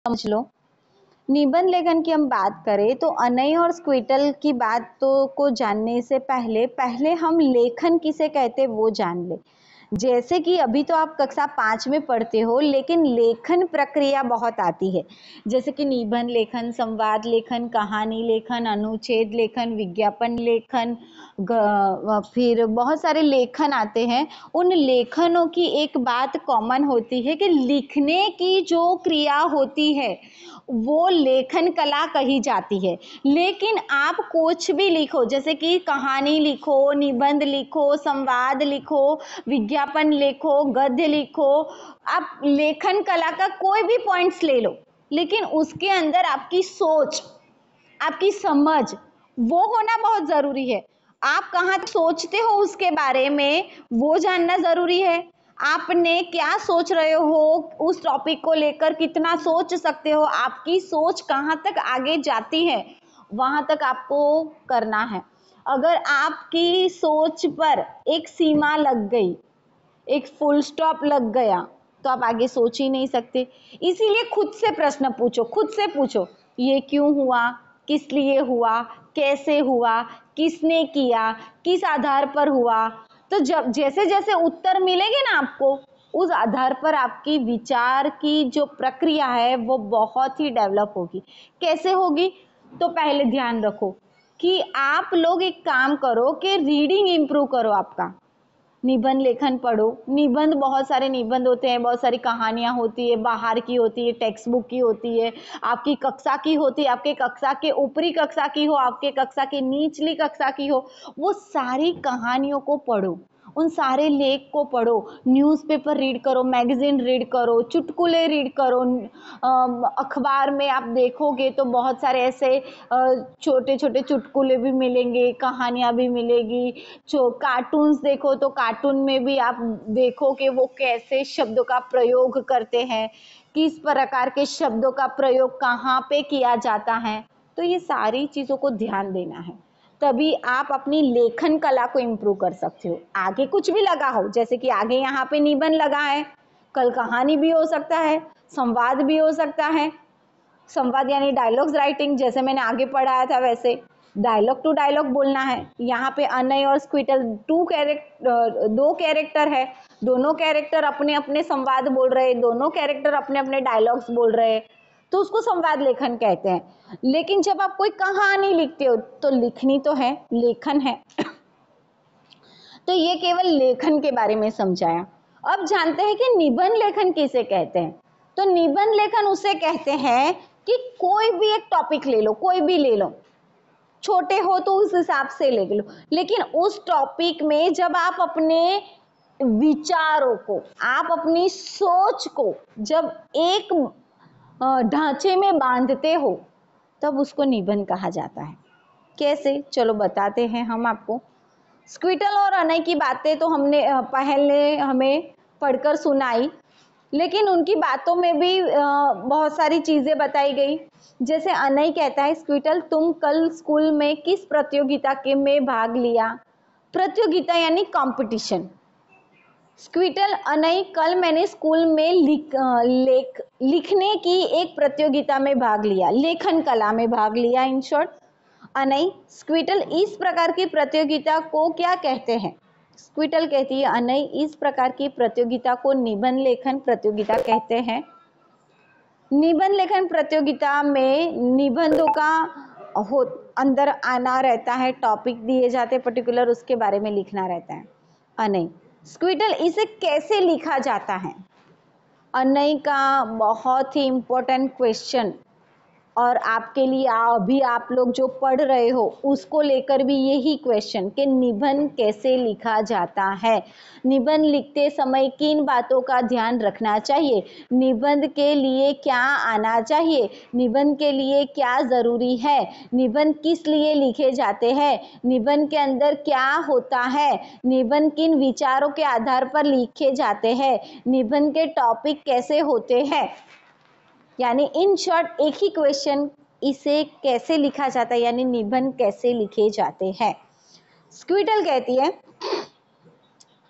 समझ लो। निबंध लेखन की हम बात करें तो अनई और स्क्विटल की बातों को जानने से पहले पहले हम लेखन किसे कहते वो जान ले। जैसे कि अभी तो आप कक्षा 5 में पढ़ते हो, लेकिन लेखन प्रक्रिया बहुत आती है, जैसे कि निबंध लेखन, संवाद लेखन, कहानी लेखन, अनुच्छेद लेखन, विज्ञापन लेखन, फिर बहुत सारे लेखन आते हैं। उन लेखनों की एक बात कॉमन होती है कि लिखने की जो क्रिया होती है वो लेखन कला कही जाती है। लेकिन आप कुछ भी लिखो, जैसे कि कहानी लिखो, निबंध लिखो, संवाद लिखो, विज्ञापन लिखो, गद्य लिखो, आप लेखन कला का कोई भी पॉइंट्स ले लो, लेकिन उसके अंदर आपकी सोच, आपकी समझ वो होना बहुत जरूरी है। आप कहाँ सोचते हो उसके बारे में वो जानना जरूरी है। आपने क्या सोच रहे हो उस टॉपिक को लेकर, कितना सोच सकते हो, आपकी सोच कहाँ तक आगे जाती है वहां तक आपको करना है। अगर आपकी सोच पर एक सीमा लग गई, एक फुल स्टॉप लग गया, तो आप आगे सोच ही नहीं सकते। इसीलिए खुद से प्रश्न पूछो, खुद से पूछो ये क्यों हुआ, किस लिए हुआ, कैसे हुआ, किसने किया, किस आधार पर हुआ। तो जब जैसे जैसे उत्तर मिलेंगे ना आपको, उस आधार पर आपकी विचार की जो प्रक्रिया है वो बहुत ही डेवलप होगी। कैसे होगी? तो पहले ध्यान रखो कि आप लोग एक काम करो कि रीडिंग इंप्रूव करो आपका। निबंध लेखन पढ़ो। निबंध, बहुत सारे निबंध होते हैं, बहुत सारी कहानियां होती है, बाहर की होती है, टेक्स्ट बुक की होती है, आपकी कक्षा की होती है, आपके कक्षा के ऊपरी कक्षा की हो, आपके कक्षा के निचली कक्षा की हो, वो सारी कहानियों को पढ़ो, उन सारे लेख को पढ़ो। न्यूज़पेपर रीड करो, मैगजीन रीड करो, चुटकुले रीड करो। अखबार में आप देखोगे तो बहुत सारे ऐसे छोटे छोटे चुटकुले भी मिलेंगे, कहानियां भी मिलेगी। जो कार्टून्स देखो तो कार्टून में भी आप देखो कि वो कैसे शब्दों का प्रयोग करते हैं, किस प्रकार के शब्दों का प्रयोग कहाँ पे किया जाता है। तो ये सारी चीज़ों को ध्यान देना है, तभी आप अपनी लेखन कला को इम्प्रूव कर सकते हो। आगे कुछ भी लगा हो, जैसे कि आगे यहाँ पे निबंध लगा है, कल कहानी भी हो सकता है, संवाद भी हो सकता है। संवाद यानी डायलॉग्स राइटिंग, जैसे मैंने आगे पढ़ाया था वैसे डायलॉग टू डायलॉग बोलना है। यहाँ पे अनय और स्क्विटल दो कैरेक्टर है, दोनों कैरेक्टर अपने अपने संवाद बोल रहे, दोनों कैरेक्टर अपने अपने डायलॉग्स बोल रहे, तो उसको संवाद लेखन कहते हैं। लेकिन जब आप कोई कहानी लिखते हो तो लिखनी तो है, लेखन है। तो ये केवल लेखन के बारे में समझाया। अब जानते हैं कि निबंध लेखन किसे कहते हैं। तो निबंध लेखन उसे कहते हैं कि कोई भी एक टॉपिक ले लो, कोई भी ले लो, छोटे हो तो उस हिसाब से ले लो, लेकिन उस टॉपिक में जब आप अपने विचारों को, आप अपनी सोच को जब एक ढांचे में बांधते हो, तब उसको निबंध कहा जाता है। कैसे? चलो बताते हैं हम आपको। स्क्विटल और अनय की बातें तो हमने पहले हमें पढ़कर सुनाई, लेकिन उनकी बातों में भी बहुत सारी चीजें बताई गई। जैसे अनय कहता है, स्क्विटल तुम कल स्कूल में किस प्रतियोगिता के में भाग लिया? प्रतियोगिता यानी कंपटीशन। स्क्विटल, अनय, कल मैंने स्कूल में लिखने की एक प्रतियोगिता में भाग लिया, लेखन कला में भाग लिया इन शॉर्ट। अनय, स्क्विटल, इस प्रकार की प्रतियोगिता को क्या कहते हैं? स्क्विटल कहती है, अनय, इस प्रकार की प्रतियोगिता को निबंध लेखन प्रतियोगिता कहते हैं। निबंध लेखन प्रतियोगिता में निबंधों का अंदर आना रहता है, टॉपिक दिए जाते पर्टिकुलर, उसके बारे में लिखना रहता है। अनय, स्क्विटल, इसे कैसे लिखा जाता है? अनय का बहुत ही इम्पोर्टेंट क्वेश्चन, और आपके लिए अभी आप लोग जो पढ़ रहे हो उसको लेकर भी यही क्वेश्चन कि निबंध कैसे लिखा जाता है, निबंध लिखते समय किन बातों का ध्यान रखना चाहिए, निबंध के लिए क्या आना चाहिए, निबंध के लिए क्या ज़रूरी है, निबंध किस लिए लिखे जाते हैं, निबंध के अंदर क्या होता है, निबंध किन विचारों के आधार पर लिखे जाते हैं, निबंध के टॉपिक कैसे होते हैं। यानी इन शॉर्ट एक ही क्वेश्चन, इसे कैसे लिखा जाता है, यानी निबंध कैसे लिखे जाते हैं। स्क्विटल कहती है,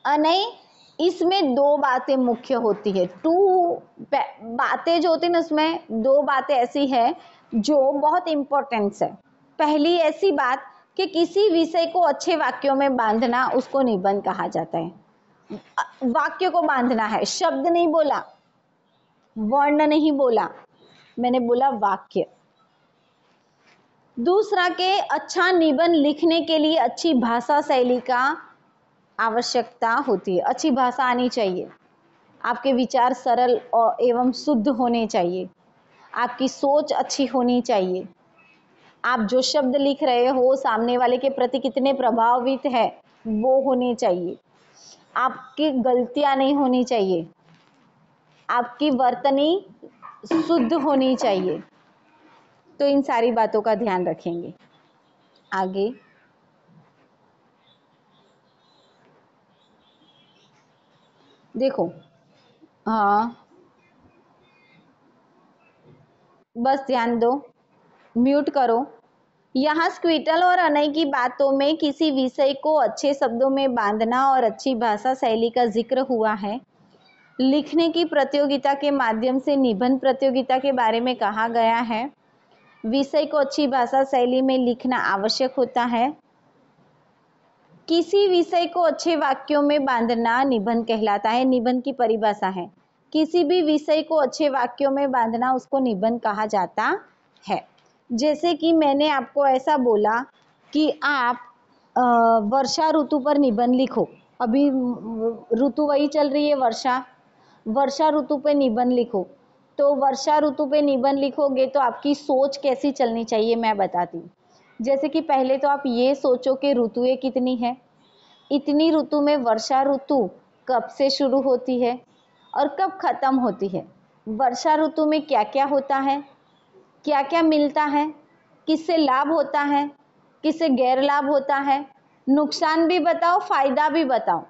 अनय, इसमें दो बातें मुख्य होती है, बातें जो होती है ना, उसमें दो बातें ऐसी है जो बहुत इंपॉर्टेंस है। पहली ऐसी बात कि किसी विषय को अच्छे वाक्यों में बांधना, उसको निबंध कहा जाता है। वाक्य को बांधना है, शब्द नहीं बोला, वर्ण नहीं बोला, मैंने बोला वाक्य। दूसरा के अच्छा निबंध लिखने के लिए अच्छी भाषा शैली का आवश्यकता होती है। अच्छी भाषा आनी चाहिए, आपके विचार सरल और एवं शुद्ध होने चाहिए, आपकी सोच अच्छी होनी चाहिए, आप जो शब्द लिख रहे हो सामने वाले के प्रति कितने प्रभावित है वो होने चाहिए, आपकी गलतियां नहीं होनी चाहिए, आपकी वर्तनी शुद्ध होनी चाहिए। तो इन सारी बातों का ध्यान रखेंगे। आगे देखो, हाँ बस ध्यान दो, म्यूट करो। यहाँ स्क्विटल और अनय की बातों में किसी विषय को अच्छे शब्दों में बांधना और अच्छी भाषा शैली का जिक्र हुआ है। लिखने की प्रतियोगिता के माध्यम से निबंध प्रतियोगिता के बारे में कहा गया है। विषय को अच्छी भाषा शैली में लिखना आवश्यक होता है। किसी विषय को अच्छे वाक्यों में बांधना निबंध कहलाता है। निबंध की परिभाषा है, किसी भी विषय को अच्छे वाक्यों में बांधना उसको निबंध कहा जाता है। जैसे कि मैंने आपको ऐसा बोला कि आप वर्षा ऋतु पर निबंध लिखो। अभी ऋतु वही चल रही है, वर्षा ऋतु पे निबंध लिखो। तो वर्षा ऋतु पे निबंध लिखोगे तो आपकी सोच कैसी चलनी चाहिए मैं बताती हूँ। जैसे कि पहले तो आप ये सोचो कि ऋतुएं कितनी है, इतनी ऋतु में वर्षा ऋतु कब से शुरू होती है और कब खत्म होती है, वर्षा ऋतु में क्या क्या होता है, क्या क्या मिलता है, किससे लाभ होता है, किससे गैर लाभ होता है, नुकसान भी बताओ, फायदा भी बताओ।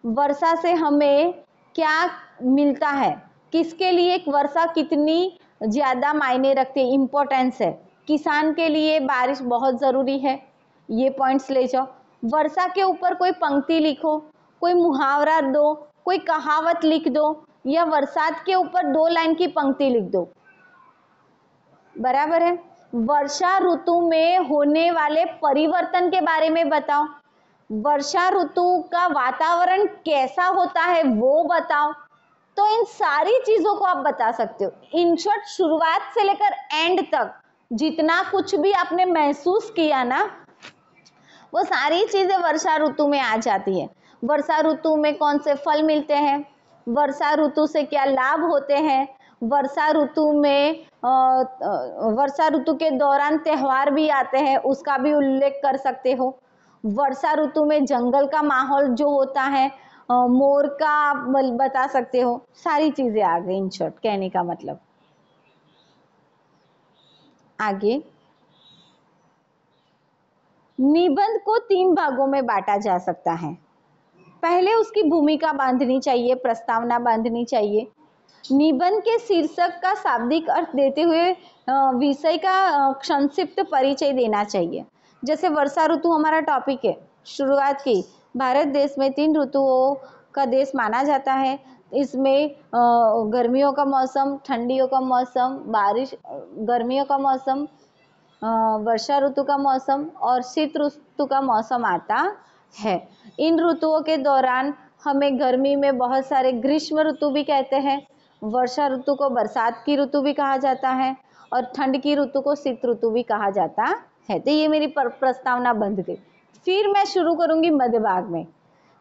वर्षा से हमें क्या मिलता है, किसके लिए वर्षा कितनी ज़्यादा मायने रखती है, इम्पोर्टेंस है। किसान के लिए बारिश बहुत ज़रूरी है, ये पॉइंट्स ले जाओ। वर्षा के ऊपर कोई पंक्ति लिखो, कोई मुहावरा दो, कोई कहावत लिख दो, या बरसात के ऊपर 2 लाइन की पंक्ति लिख दो, बराबर है। वर्षा ऋतु में होने वाले परिवर्तन के बारे में बताओ, वर्षा ऋतु का वातावरण कैसा होता है वो बताओ। तो इन सारी चीजों को आप बता सकते हो। इन शॉर्ट, शुरुआत से लेकर एंड तक जितना कुछ भी आपने महसूस किया ना, वो सारी चीजें वर्षा ऋतु में आ जाती है। वर्षा ऋतु में कौन से फल मिलते हैं, वर्षा ऋतु से क्या लाभ होते हैं, वर्षा ऋतु में वर्षा ऋतु के दौरान त्योहार भी आते हैं, उसका भी उल्लेख कर सकते हो। वर्षा ऋतु में जंगल का माहौल जो होता है, मोर का आप बता सकते हो। सारी चीजें आ गई इन शॉर्ट, कहने का मतलब। आगे, निबंध को 3 भागों में बांटा जा सकता है। पहले उसकी भूमिका बांधनी चाहिए, प्रस्तावना बांधनी चाहिए। निबंध के शीर्षक का शाब्दिक अर्थ देते हुए विषय का संक्षिप्त परिचय देना चाहिए। जैसे वर्षा ऋतु हमारा टॉपिक है, शुरुआत की। भारत देश में 3 ऋतुओं का देश माना जाता है। इसमें गर्मियों का मौसम, ठंडियों का मौसम, बारिश, गर्मियों का मौसम, वर्षा ऋतु का मौसम और शीत ऋतु का मौसम आता है। इन ऋतुओं के दौरान हमें गर्मी में बहुत सारे ग्रीष्म ऋतु भी कहते हैं, वर्षा ऋतु को बरसात की ऋतु भी कहा जाता है और ठंड की ऋतु को शीत ऋतु भी कहा जाता है। तो ये मेरी प्रस्तावना बंध गई। फिर मैं शुरू करूंगी मध्य भाग में।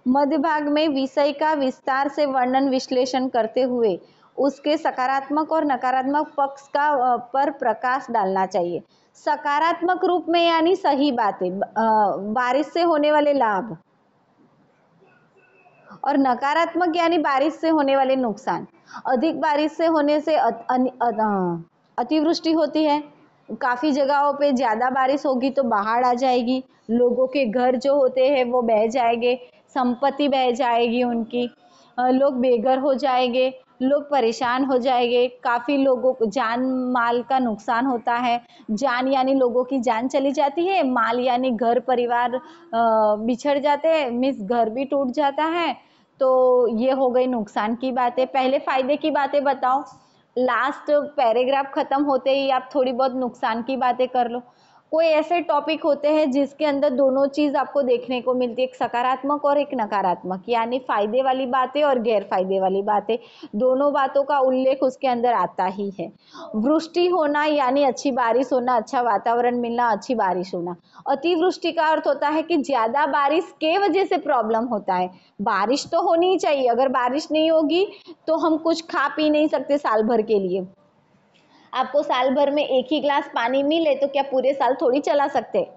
मध्य भाग में विषय का विस्तार से वर्णन विश्लेषण करते हुए उसके सकारात्मक और नकारात्मक पक्ष का पर प्रकाश डालना चाहिए। सकारात्मक रूप में यानी सही बातें, बारिश से होने वाले लाभ, और नकारात्मक यानी बारिश से होने वाले नुकसान। अधिक बारिश से होने से अतिवृष्टि होती है, काफ़ी जगहों पे ज़्यादा बारिश होगी तो बाढ़ आ जाएगी, लोगों के घर जो होते हैं वो बह जाएंगे, संपत्ति बह जाएगी उनकी, लोग बेघर हो जाएंगे, लोग परेशान हो जाएंगे, काफ़ी लोगों को जान माल का नुकसान होता है। जान यानी लोगों की जान चली जाती है, माल यानी घर परिवार बिछड़ जाते हैं, मीन्स घर भी टूट जाता है। तो ये हो गई नुकसान की बातें। पहले फायदे की बातें बताओ, लास्ट पैराग्राफ खत्म होते ही आप थोड़ी बहुत नुकसान की बातें कर लो। कोई ऐसे टॉपिक होते हैं जिसके अंदर दोनों चीज आपको देखने को मिलती है, एक सकारात्मक और एक नकारात्मक, यानी फायदे वाली बातें और गैर फायदे वाली बातें, दोनों बातों का उल्लेख उसके अंदर आता ही है। वृष्टि होना यानी अच्छी बारिश होना, अच्छा वातावरण मिलना, अच्छी बारिश होना। अतिवृष्टि का अर्थ होता है कि ज्यादा बारिश के वजह से प्रॉब्लम होता है। बारिश तो होनी चाहिए, अगर बारिश नहीं होगी तो हम कुछ खा पी नहीं सकते साल भर के लिए। आपको साल भर में एक ही ग्लास पानी मिले तो क्या पूरे साल थोड़ी चला सकते?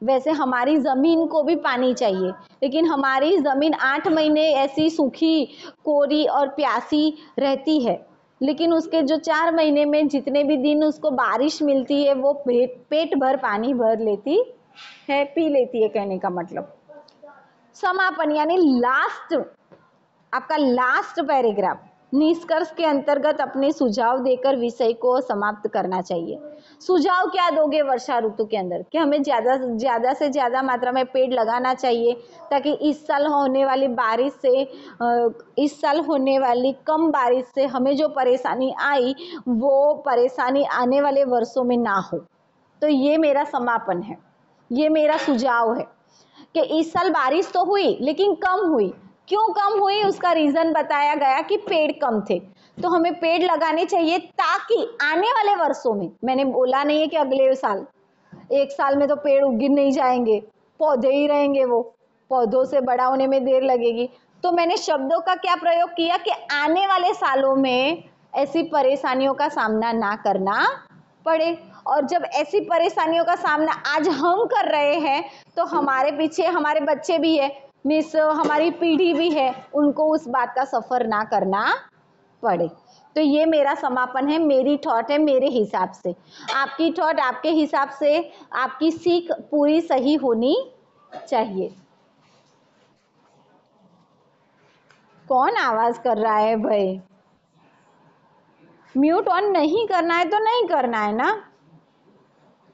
वैसे हमारी जमीन को भी पानी चाहिए, लेकिन हमारी जमीन 8 महीने ऐसी सूखी, कोरी और प्यासी रहती है, लेकिन उसके जो 4 महीने में जितने भी दिन उसको बारिश मिलती है वो पेट भर पानी भर लेती है, पी लेती है, कहने का मतलब। समापन यानी लास्ट, आपका लास्ट पैराग्राफ, निष्कर्ष के अंतर्गत अपने सुझाव देकर विषय को समाप्त करना चाहिए। सुझाव क्या दोगे वर्षा ऋतु के अंदर? कि हमें ज्यादा से ज्यादा मात्रा में पेड़ लगाना चाहिए, ताकि इस साल होने वाली बारिश से, इस साल होने वाली कम बारिश से हमें जो परेशानी आई वो परेशानी आने वाले वर्षों में ना हो। तो ये मेरा समापन है, ये मेरा सुझाव है कि इस साल बारिश तो हुई लेकिन कम हुई। क्यों कम हुई उसका रीजन बताया गया कि पेड़ कम थे। तो हमें पेड़ लगाने चाहिए ताकि आने वाले वर्षों में, मैंने बोला नहीं है कि अगले साल, एक साल में तो पेड़ उग नहीं जाएंगे, पौधे ही रहेंगे, वो पौधों से बड़ा होने में देर लगेगी। तो मैंने शब्दों का क्या प्रयोग किया कि आने वाले सालों में ऐसी परेशानियों का सामना ना करना पड़े। और जब ऐसी परेशानियों का सामना आज हम कर रहे हैं तो हमारे पीछे हमारे बच्चे भी है, मिस हमारी पीढ़ी भी है, उनको उस बात का सफर ना करना पड़े। तो ये मेरा समापन है, मेरी थॉट है, मेरे हिसाब से। आपकी थॉट आपके हिसाब से, आपकी सीख पूरी सही होनी चाहिए। कौन आवाज कर रहा है भाई? म्यूट ऑन नहीं करना है तो नहीं करना है ना,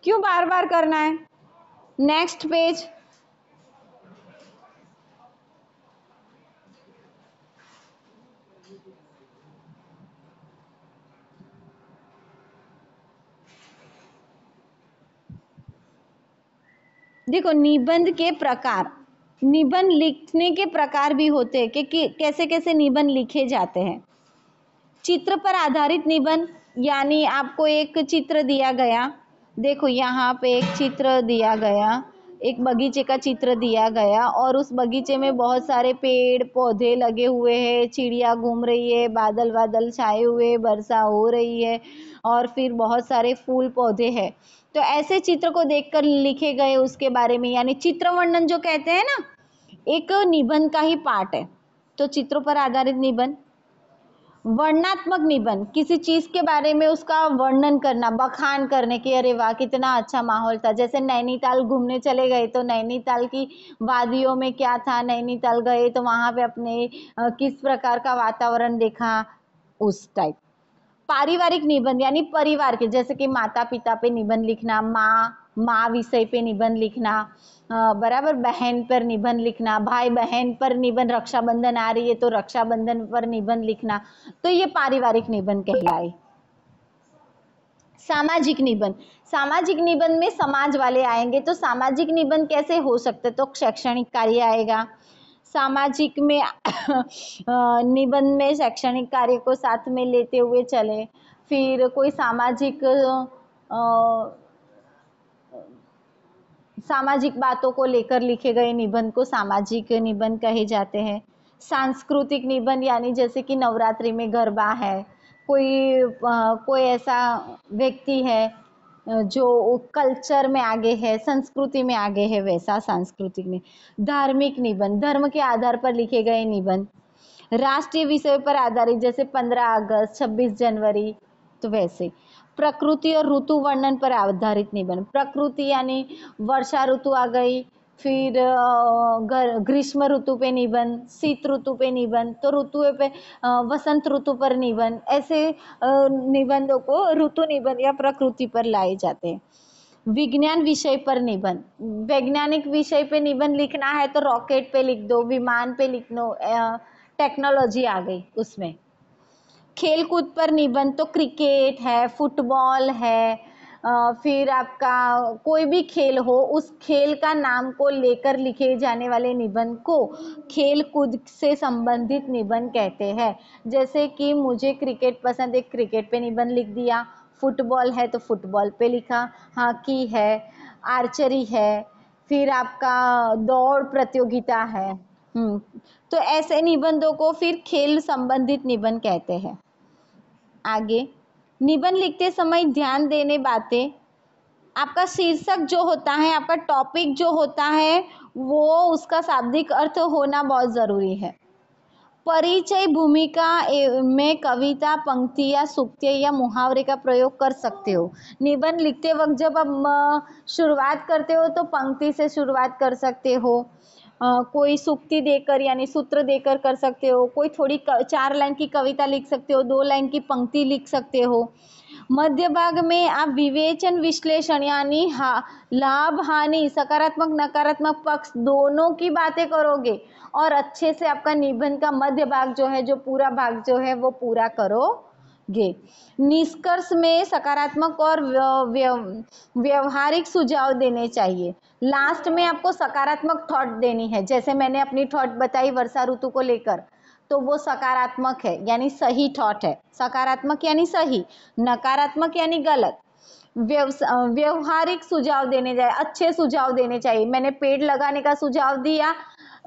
क्यों बार बार करना है? Next page. देखो, निबंध के प्रकार, निबंध लिखने के प्रकार भी होते हैं कि कैसे कैसे निबंध लिखे जाते हैं। चित्र पर आधारित निबंध, यानी आपको एक चित्र दिया गया, देखो यहाँ पे एक चित्र दिया गया, एक बगीचे का चित्र दिया गया और उस बगीचे में बहुत सारे पेड़ पौधे लगे हुए हैं, चिड़िया घूम रही है, बादल बादल छाए हुए, वर्षा हो रही है और फिर बहुत सारे फूल पौधे हैं। तो ऐसे चित्र को देखकर लिखे गए उसके बारे में, यानी चित्र वर्णन जो कहते हैं ना, एक निबंध का ही पार्ट है। तो चित्रों पर आधारित निबंध। वर्णनात्मक निबंध, किसी चीज के बारे में उसका वर्णन करना, बखान करने की, अरे वाह कितना अच्छा माहौल था। जैसे नैनीताल घूमने चले गए तो नैनीताल की वादियों में क्या था, नैनीताल गए तो वहां पे अपने किस प्रकार का वातावरण देखा, उस टाइप। पारिवारिक निबंध यानी परिवार के, जैसे कि माता पिता पे निबंध लिखना, माँ विषय पे निबंध लिखना, बराबर, बहन पर निबंध लिखना, भाई बहन पर निबंध, रक्षाबंधन आ रही है तो रक्षाबंधन पर निबंध लिखना। तो ये पारिवारिक निबंध कहलाए। सामाजिक निबंध, सामाजिक निबंध में समाज वाले आएंगे। तो सामाजिक निबंध कैसे हो सकते? तो शैक्षणिक कार्य आएगा सामाजिक में। निबंध में शैक्षणिक कार्य को साथ में लेते हुए चले। फिर कोई सामाजिक बातों को लेकर लिखे गए निबंध को सामाजिक निबंध कहे जाते हैं। सांस्कृतिक निबंध, यानी जैसे कि नवरात्रि में गरबा है, कोई ऐसा व्यक्ति है जो कल्चर में आगे है, संस्कृति में आगे है, वैसा सांस्कृतिक में। धार्मिक निबंध, धर्म के आधार पर लिखे गए निबंध। राष्ट्रीय विषय पर आधारित, जैसे 15 अगस्त, 26 जनवरी, तो वैसे। प्रकृति और ऋतु वर्णन पर आधारित निबंध, प्रकृति यानी वर्षा ऋतु आ गई, फिर ग्रीष्म ऋतु पे निबंध, शीत ऋतु पे निबंध, तो ऋतु पे वसंत ऋतु पर निबंध, ऐसे निबंधों को ऋतु निबंध या प्रकृति पर लाए जाते हैं। विज्ञान विषय पर निबंध, वैज्ञानिक विषय पे निबंध लिखना है तो रॉकेट पे लिख दो, विमान पे लिख दो, टेक्नोलॉजी आ गई उसमें। खेल कूद पर निबंध तो क्रिकेट है, फुटबॉल है, फिर आपका कोई भी खेल हो उस खेल का नाम को लेकर लिखे जाने वाले निबंध को खेल कूद से संबंधित निबंध कहते हैं। जैसे कि मुझे क्रिकेट पसंद है, क्रिकेट पे निबंध लिख दिया, फुटबॉल है तो फुटबॉल पे लिखा, हॉकी है, आर्चरी है, फिर आपका दौड़ प्रतियोगिता है। तो ऐसे निबंधों को फिर खेल संबंधित निबंध कहते हैं। आगे, निबंध लिखते समय ध्यान देने बातें, आपका शीर्षक जो होता है, आपका टॉपिक जो होता है, वो उसका शाब्दिक अर्थ होना बहुत ज़रूरी है। परिचय भूमिका में कविता, पंक्ति या सूक्ति या मुहावरे का प्रयोग कर सकते हो। निबंध लिखते वक्त जब आप शुरुआत करते हो तो पंक्ति से शुरुआत कर सकते हो, कोई सूक्ति देकर यानी सूत्र देकर कर सकते हो, कोई थोड़ी 4 लाइन की कविता लिख सकते हो, 2 लाइन की पंक्ति लिख सकते हो। मध्य भाग में आप विवेचन विश्लेषण यानी लाभ हानि, सकारात्मक नकारात्मक पक्ष दोनों की बातें करोगे और अच्छे से आपका निबंध का मध्य भाग जो है, जो पूरा भाग जो है वो पूरा करोगे। निष्कर्ष में सकारात्मक और व्यवहारिक सुझाव देने चाहिए। लास्ट में आपको सकारात्मक थॉट देनी है। जैसे मैंने अपनी थॉट बताई वर्षा ऋतु को लेकर, तो वो सकारात्मक है यानी सही थॉट है। सकारात्मक यानी सही, नकारात्मक यानी गलत। व्यवहारिक सुझाव देने जाए, अच्छे सुझाव देने चाहिए। मैंने पेड़ लगाने का सुझाव दिया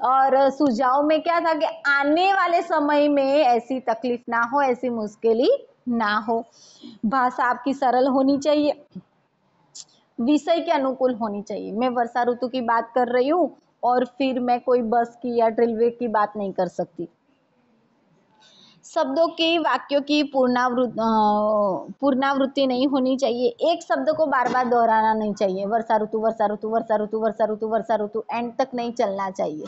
और सुझाव में क्या था कि आने वाले समय में ऐसी तकलीफ ना हो, ऐसी मुश्किल ना हो। भाषा आपकी सरल होनी चाहिए, विषय के अनुकूल होनी चाहिए। मैं वर्षा ऋतु की बात कर रही हूँ और फिर मैं कोई बस की या रेलवे की बात नहीं कर सकती। शब्दों की, वाक्यों की पुनरावृत्ति नहीं होनी चाहिए। एक शब्द को बार बार दोहराना नहीं चाहिए। वर्षा ऋतु, वर्षा ऋतु, वर्षा ऋतु, वर्षा ऋतु, वर्षा ऋतु, एंड तक नहीं चलना चाहिए।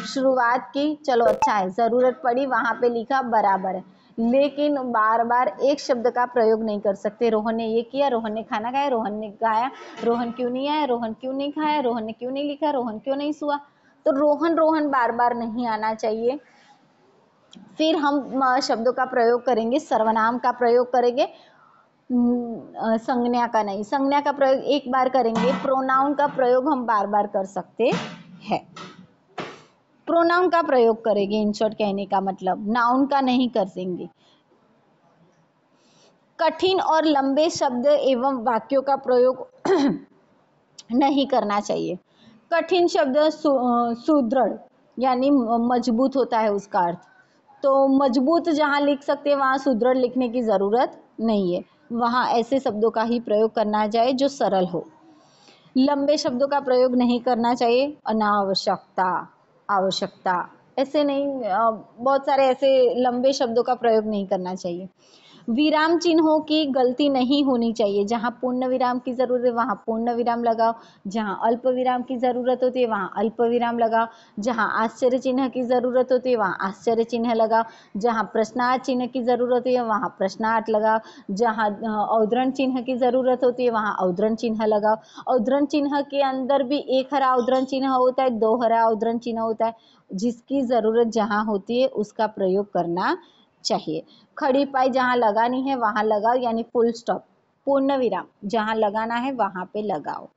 शुरुआत की, चलो अच्छा है, जरूरत पड़ी वहां पे लिखा, बराबर है, लेकिन बार बार एक शब्द का प्रयोग नहीं कर सकते। रोहन ने ये किया, रोहन ने खाना खाया, रोहन ने गाया, रोहन क्यों नहीं आया, रोहन क्यों नहीं खाया, रोहन ने क्यों नहीं लिखा, रोहन क्यों नहीं सोआ। तो रोहन रोहन बार बार नहीं आना चाहिए। फिर हम शब्दों का प्रयोग करेंगे, सर्वनाम का प्रयोग करेंगे, संज्ञा का नहीं। संज्ञा का प्रयोग एक बार करेंगे, प्रोनाउन का प्रयोग हम बार बार कर सकते हैं। प्रोनाउन का प्रयोग करेंगे, इन शॉर्ट कहने का मतलब, नाउन का नहीं करेंगे। कठिन और लंबे शब्द एवं वाक्यों का प्रयोग नहीं करना चाहिए। कठिन शब्द सुदृढ़ यानी मजबूत होता है उसका अर्थ, तो मजबूत जहाँ लिख सकते हैं वहाँ सुदृढ़ लिखने की ज़रूरत नहीं है। वहाँ ऐसे शब्दों का ही प्रयोग करना चाहिए जो सरल हो। लंबे शब्दों का प्रयोग नहीं करना चाहिए। अनावश्यकता, आवश्यकता, ऐसे नहीं, बहुत सारे ऐसे लंबे शब्दों का प्रयोग नहीं करना चाहिए। विराम चिन्हों की गलती नहीं होनी चाहिए। जहाँ पूर्ण विराम की जरूरत है वहाँ पूर्ण विराम लगाओ, जहाँ अल्प विराम की जरूरत होती है वहाँ अल्प विराम लगाओ, जहाँ आश्चर्य चिन्ह की जरूरत होती है वहाँ आश्चर्य चिन्ह लगाओ, जहाँ प्रश्नार्थ चिन्ह की जरूरत होती है वहाँ प्रश्नार्थ लगाओ, जहाँ अवतरण चिन्ह की जरूरत होती है वहाँ अवतरण चिन्ह लगाओ। अवतरण चिन्ह के अंदर भी एक हरा अवतरण चिन्ह होता है, 2 हरा अवतरण चिन्ह होता है। जिसकी जरूरत जहाँ होती है उसका प्रयोग करना चाहिए। खड़ी पाई जहाँ लगानी है वहां लगाओ यानी फुल स्टॉप। पूर्ण विराम जहाँ लगाना है वहां पे लगाओ।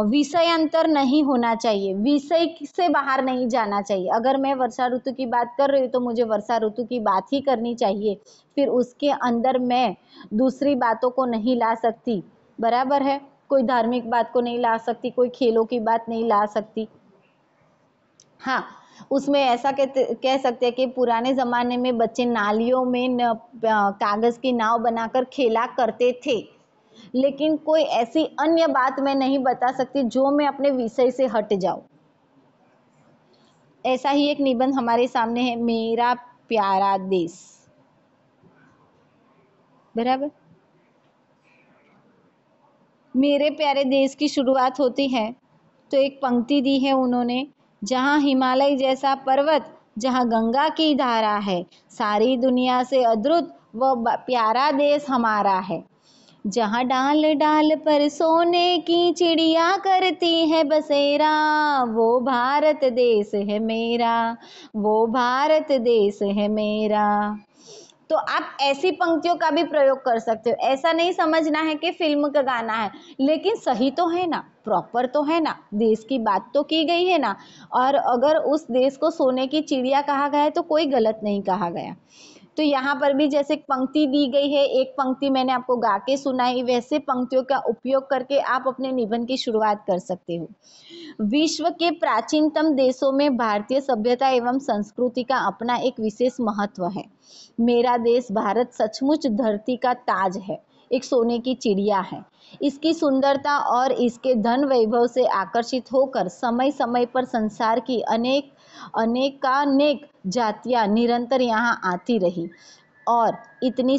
विषय अंतर नहीं होना चाहिए, विषय से बाहर नहीं जाना चाहिए। अगर मैं वर्षा ऋतु की बात कर रही हूँ तो मुझे वर्षा ऋतु की बात ही करनी चाहिए, फिर उसके अंदर मैं दूसरी बातों को नहीं ला सकती, बराबर है। कोई धार्मिक बात को नहीं ला सकती, कोई खेलों की बात नहीं ला सकती। हाँ, उसमें ऐसा कह सकते हैं कि पुराने ज़माने में बच्चे नालियों में कागज़ की नाव बनाकर खेला करते थे, लेकिन कोई ऐसी अन्य बात मैं नहीं बता सकती जो मैं अपने विषय से हट जाऊं। ऐसा ही एक निबंध हमारे सामने है, मेरा प्यारा देश, बराबर। मेरे प्यारे देश की शुरुआत होती है तो एक पंक्ति दी है उन्होंने, जहाँ हिमालय जैसा पर्वत, जहाँ गंगा की धारा है, सारी दुनिया से अद्भुत वह प्यारा देश हमारा है। जहाँ डाल डाल पर सोने की चिड़िया करती है बसेरा, वो भारत देश है मेरा, वो भारत देश है मेरा। तो आप ऐसी पंक्तियों का भी प्रयोग कर सकते हो। ऐसा नहीं समझना है कि फिल्म का गाना है, लेकिन सही तो है ना, प्रॉपर तो है ना, देश की बात तो की गई है ना। और अगर उस देश को सोने की चिड़िया कहा गया है तो कोई गलत नहीं कहा गया। तो यहाँ पर भी जैसे एक पंक्ति दी गई है, एक पंक्ति मैंने आपको गा के सुनाई, वैसे पंक्तियों का उपयोग करके आप अपने निबंध की शुरुआत कर सकते हो। विश्व के प्राचीनतम देशों में भारतीय सभ्यता एवं संस्कृति का अपना एक विशेष महत्व है। मेरा देश भारत सचमुच धरती का ताज है, एक सोने की चिड़िया है। इसकी सुंदरता और इसके धन वैभव से आकर्षित होकर समय समय पर संसार की अनेकानेक जातियां निरंतर यहाँ आती रही और इसकी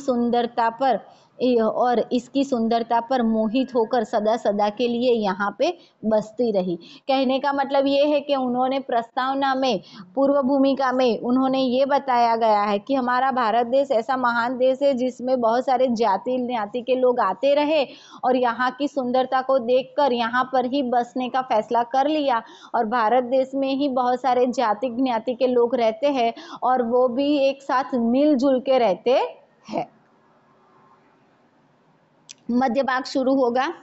सुंदरता पर मोहित होकर सदा सदा के लिए यहाँ पे बसती रही। कहने का मतलब ये है कि उन्होंने प्रस्तावना में, पूर्व भूमिका में उन्होंने ये बताया गया है कि हमारा भारत देश ऐसा महान देश है जिसमें बहुत सारे जाति ज्ञाति के लोग आते रहे और यहाँ की सुंदरता को देखकर यहाँ पर ही बसने का फैसला कर लिया। और भारत देश में ही बहुत सारे जाति ज्ञाति के लोग रहते हैं और वो भी एक साथ मिलजुल के रहते हैं। मध्य भाग शुरू होगा।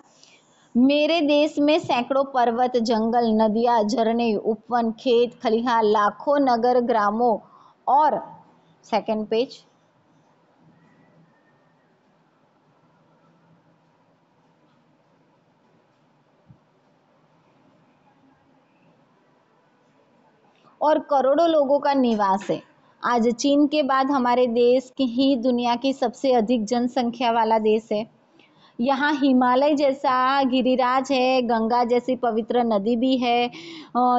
मेरे देश में सैकड़ों पर्वत, जंगल, नदियां, झरने, उपवन, खेत, खलिहान, लाखों नगर ग्रामों और सेकंड पेज, और करोड़ों लोगों का निवास है। आज चीन के बाद हमारे देश की ही दुनिया की सबसे अधिक जनसंख्या वाला देश है। यहाँ हिमालय जैसा गिरिराज है, गंगा जैसी पवित्र नदी भी है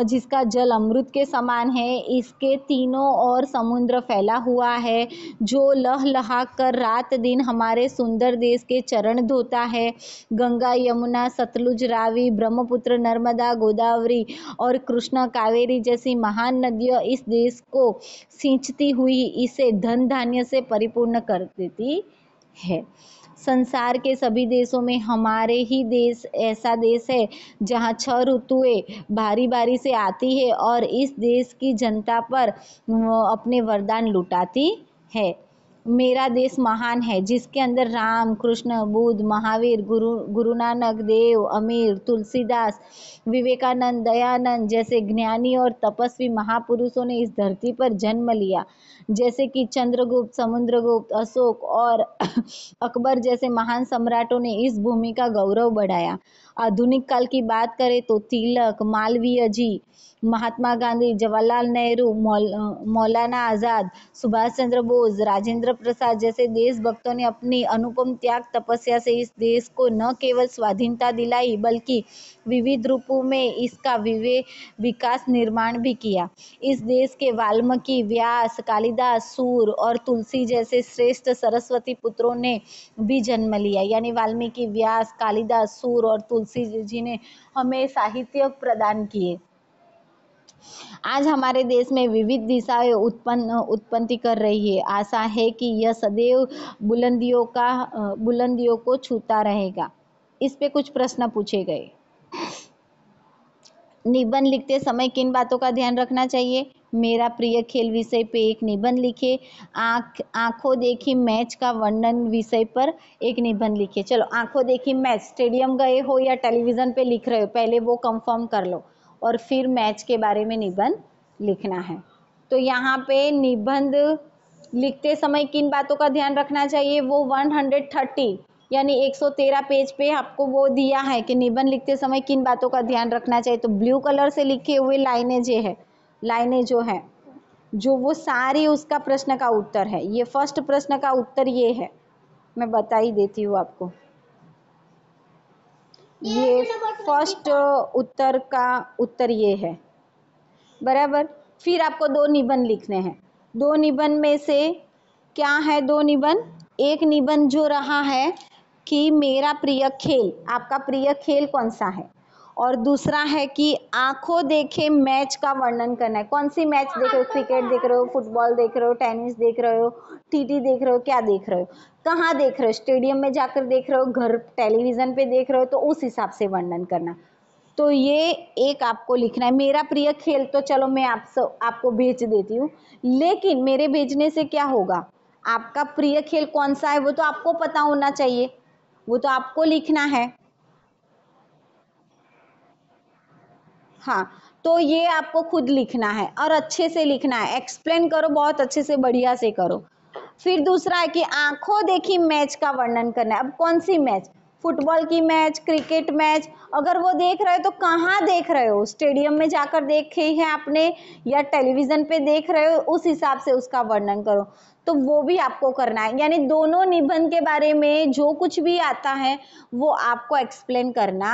जिसका जल अमृत के समान है। इसके तीनों ओर समुद्र फैला हुआ है जो लहलहा कर रात दिन हमारे सुंदर देश के चरण धोता है। गंगा, यमुना, सतलुज, रावी, ब्रह्मपुत्र, नर्मदा, गोदावरी और कृष्णा, कावेरी जैसी महान नदियाँ इस देश को सींचती हुई इसे धन धान्य से परिपूर्ण कर देती है। संसार के सभी देशों में हमारे ही देश ऐसा देश है जहाँ 6 ऋतुएं बारी बारी से आती है और इस देश की जनता पर अपने वरदान लुटाती है। मेरा देश महान है जिसके अंदर राम, कृष्ण, बुद्ध, महावीर, गुरु नानक देव, अमीर, तुलसीदास, विवेकानंद, दयानंद जैसे ज्ञानी और तपस्वी महापुरुषों ने इस धरती पर जन्म लिया। जैसे कि चंद्रगुप्त, समुद्रगुप्त, अशोक और अकबर जैसे महान सम्राटों ने इस भूमि का गौरव बढ़ाया। आधुनिक काल की बात करें तो तिलक, मालवीय जी, महात्मा गांधी, जवाहरलाल नेहरू, मौलाना आजाद, सुभाष चंद्र बोस, राजेंद्र प्रसाद जैसे देशभक्तों ने अपनी अनुपम त्याग तपस्या से इस देश को न केवल स्वाधीनता दिलाई बल्कि विविध रूपों में इसका विकास निर्माण भी किया। इस देश के वाल्मीकि, व्यास, कालिदास, सूर और तुलसी जैसे श्रेष्ठ सरस्वती पुत्रों ने भी जन्म लिया। यानी वाल्मीकि, व्यास, कालिदास, सूर और तुलसी जी ने हमें साहित्य प्रदान किए। आज हमारे देश में विविध दिशाएं उत्पत्ति कर रही है। आशा है कि यह सदैव बुलंदियों को छूता रहेगा। इस पे कुछ प्रश्न पूछे गए। निबंध लिखते समय किन बातों का ध्यान रखना चाहिए? मेरा प्रिय खेल विषय पे एक निबंध लिखे। आंखों देखी मैच का वर्णन विषय पर एक निबंध लिखे। चलो, आंखों देखी मैच, स्टेडियम गए हो या टेलीविजन पे लिख रहे हो, पहले वो कंफर्म कर लो और फिर मैच के बारे में निबंध लिखना है। तो यहाँ पे निबंध लिखते समय किन बातों का ध्यान रखना चाहिए? वो 130 यानी 113 पेज पे आपको वो दिया है कि निबंध लिखते समय किन बातों का ध्यान रखना चाहिए। तो ब्लू कलर से लिखे हुए लाइनें जो है जो वो सारी उसका प्रश्न का उत्तर है। ये फर्स्ट प्रश्न का उत्तर ये है, मैं बता ही देती हूँ आपको। ये फर्स्ट उत्तर का उत्तर ये है, बराबर। फिर आपको 2 निबंध लिखने हैं। 2 निबंध में से क्या है? 2 निबंध, एक निबंध जो रहा है कि मेरा प्रिय खेल, आपका प्रिय खेल कौन सा है, और दूसरा है कि आंखों देखे मैच का वर्णन करना है। कौन सी मैच देख रहे हो? क्रिकेट देख रहे हो, फुटबॉल देख रहे हो, टेनिस देख रहे हो, टीटी देख रहे हो, क्या देख रहे हो, कहाँ देख रहे हो? स्टेडियम में जाकर देख रहे हो, घर टेलीविजन पे देख रहे हो, तो उस हिसाब से वर्णन करना। तो ये एक आपको लिखना है। मेरा प्रिय खेल तो चलो मैं आपको भेज देती हूँ, लेकिन मेरे भेजने से क्या होगा? आपका प्रिय खेल कौन सा है वो तो आपको पता होना चाहिए, वो तो आपको लिखना है। हाँ, तो ये आपको खुद लिखना है और अच्छे से लिखना है, एक्सप्लेन करो, बहुत अच्छे से बढ़िया से करो। फिर दूसरा है कि आंखों देखी मैच का वर्णन करना है। अब कौन सी मैच? फुटबॉल की मैच, क्रिकेट मैच। अगर वो देख रहे हो तो कहाँ देख रहे हो? स्टेडियम में जाकर देखे हैं आपने या टेलीविजन पे देख रहे हो? उस हिसाब से उसका वर्णन करो। तो वो भी आपको करना है, यानी दोनों निबंध के बारे में जो कुछ भी आता है वो आपको एक्सप्लेन करना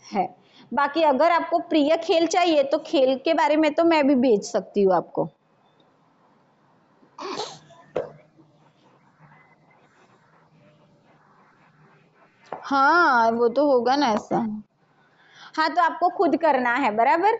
है। बाकी अगर आपको प्रिय खेल चाहिए तो खेल के बारे में तो मैं भी भेज सकती हूँ आपको। हाँ, वो तो होगा ना ऐसा। हाँ, तो आपको खुद करना है, बराबर।